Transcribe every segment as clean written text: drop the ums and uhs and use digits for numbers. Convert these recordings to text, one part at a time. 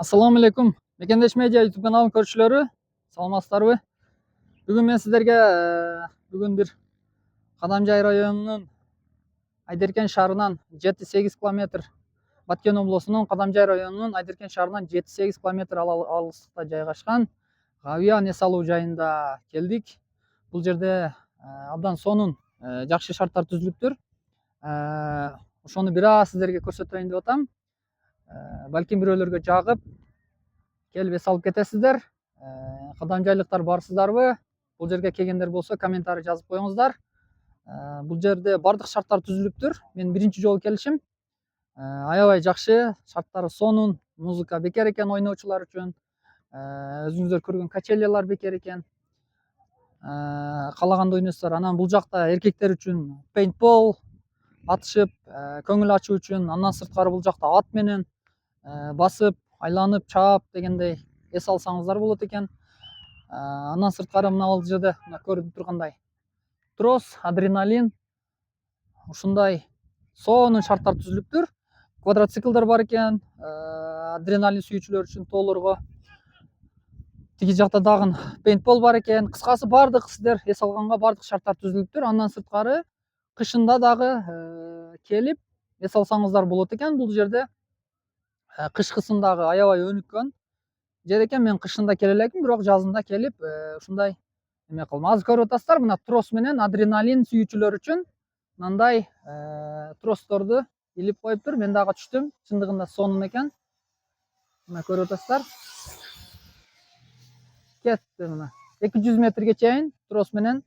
Assalamu alaikum. Мекендеш медиа YouTube каналының көршілері. Саламатсыздарбы? Бүгін мен сіздерге бүгін бір Кадамжай районының Айдеркен шаарынан 7-8 километр, Баткен облысының Кадамжай районының Айдеркен шаарынан 7-8 километр алыстықта жайгашкан Гавиян эс алуу жайында келдик. Бұл жерде абдан сонун жакшы шарттар түзүлүптүр. Ошону бир аз сіздерге көрсөтөйүн деп атам. Балким бирөөлөргө жагып келип эс алып кетесиздер. Кадамжайлыктар барсыздарбы? Бул жерге келгендер болсо комментарий жазып коюңуздар. Бул жерде бардык шарттар түзүлүптүр. Мен биринчи жолу келишим. Аябай жакшы, шарттары сонун, музыка бекер экен ойноочулар үчүн. Өзүңүздөр көргөн качелялар бекер экен. Каалаганда ойнойсуздар. Анан бул жакта эркектер үчүн пейнтбол атышып, көңүл ачуу үчүн, андан сырткары бул жакта ат менен басып, айланып, чаап дегендей эс алсаңыздар болот экен. Андан сырткары мына бул жерде көрүнүп тургандай трос, адреналин, ушундай сонун шарттар түзүлүптүр. Квадроциклдар бар экен, адреналин сүйүүчүлөр үчүн тоолорго. Тиги жакта дагы пейнтбол бар экен. Кыскасы бардык сиздер эс алганга бардык шарттар түзүлүптүр. Андан сырткары кышында дагы келип эс алсаңыздар болот экен. Бул жерде кышкысын дагы аябай өнүккөн жер экен. Мен кышында келе элекмин, бирок жазында келип ушундай эме кылдым. Азыр көрүп атасыздар, мына трос менен адреналин сүйүүчүлөр үчүн мындай тросторду илип коюптур. Мен дагы түштүм. Чындыгында сонун экен. Мына көрүп атасыздар. Кетти мына. 200 метрге чейин трос менен.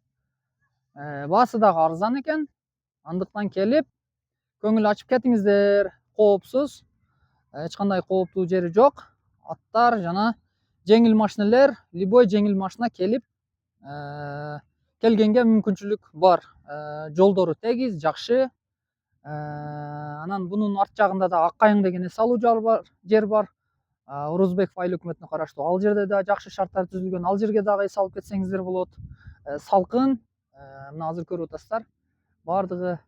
Баасы дагы арзан экен. Андыктан келип көңүл ачып кетиңиздер. Коопсуз. Эч кандай кооптуу жери жок. Аттар жана жеңил машинелер, любой жеңил машина келип келгенге мүмкүнчүлүк бар. Жолдору тегиз, жакшы. Анан бунун арт жагында да Аккайың деген эс алуу жер бар. Орозбеков айыл өкмөтүнө караштуу. Ал жерде да жакшы шарттар түзүлгөн. Ал жерге дагы эс алып кетсеңиздер болот. Салкын. Мына азыр көрүп атасыздар. Бардыгы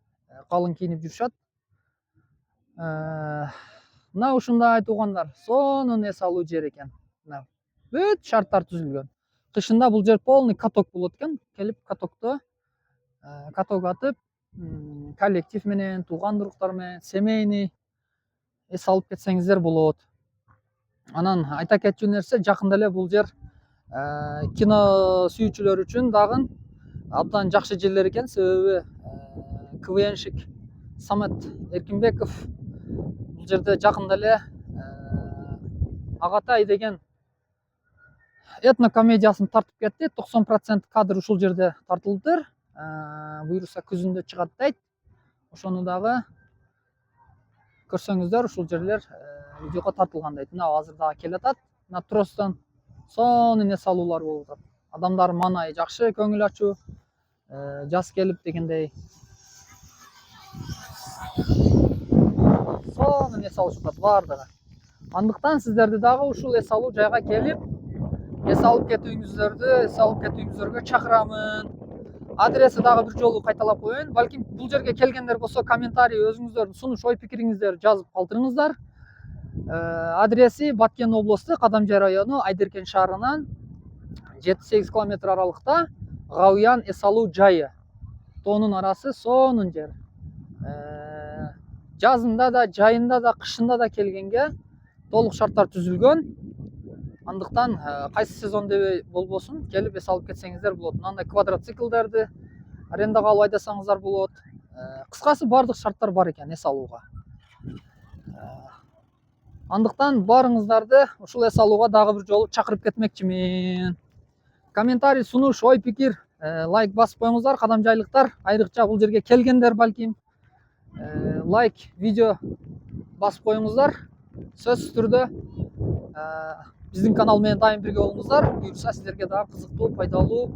калың кийинип жүрүшат. Мына ушундай туугандар, сонун эс алуу жер экен. Мына бүт шарттар түзүлгөн. Кышында бул жер полный каток болот экен. Келип катокто каток атып, коллектив менен, тууган туруктар менен, семейный эс алып кетсеңиздер болот. Анан айта кетчү нерсе, жакында эле бул жер кино сүйүүчүлөр үчүн дагы абдан жакшы жерлер экен. Себеби КВНшик Самет Эркинбеков бул жерде жакында эле Агатай деген этно комедиясын тартып кетти. 90% кадр ушул жерде тартылыптыр. Буюрса күзүндө чыгат дейт. Ошону дагы көрсөңүздөр, ушул жерлер видеого тартылган дейт. Мына азыр дагы келе атат. Мына тростон сонун эс алуулар болуп атат. Адамдар маанайы жакшы, көңүл ачуу, жаз келип дегендей сонун эс алышып атат бардыгы. Андыктан сиздерди дагы ушул эс алуу жайга келип эс алып кетүүңүздөргө чакырамын. Адреси дагы бир жолу кайталап коеюн. Балким бул жерге келгендер болсо комментарий өзүңүздөрдүн сунуш ой пикириңиздерди жазып калтырыңыздар. Адреси Баткен облусу, Кадамжай району, Айдеркен шаарынан 7-8 километр аралыкта Гавиян эс алуу жайы. Тоонун арасы сонун жер. Жазында да, жайында да, кышында да келгенге толук шарттар түзүлгөн. Андыктан кайсы сезон дебей болбосун, келип эс алып кетсеңиздер болот. Мындай квадроциклдерди арендага алып айдасаңыздар болот. Кыскасы бардык шарттар бар экен эс алууга. Андыктан барыңыздарды ушул эс алууга дагы бир жолу чакырып кетмекчимин. Комментарий, сунуш, ой пикир, лайк басып коюңуздар, кадамжайлыктар. Айрыкча бул жерге келгендер балким лайк, видео басып коюңуздар. Сөзсүз түрдө биздин канал менен дайым бирге болуңуздар. Буюрса сиздерге дагы кызыктуу, пайдалуу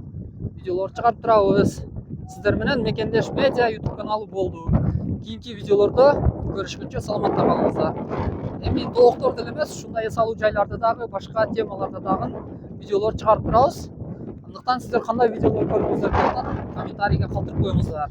видеолор чыгарып турабыз. Сиздер менен Мекендеш медиа YouTube каналы болду. Кийинки видеолордо көрүшкөнчө саламатта калыңыздар. Эми доктор деле эмес, ушундай эс алуу жайларды дагы, башка темаларда дагы видеолор чыгарып турабыз. Андыктан сиздер кандай видеолор көргүңүздөр келет, комментарийге калтырып коюңуздар.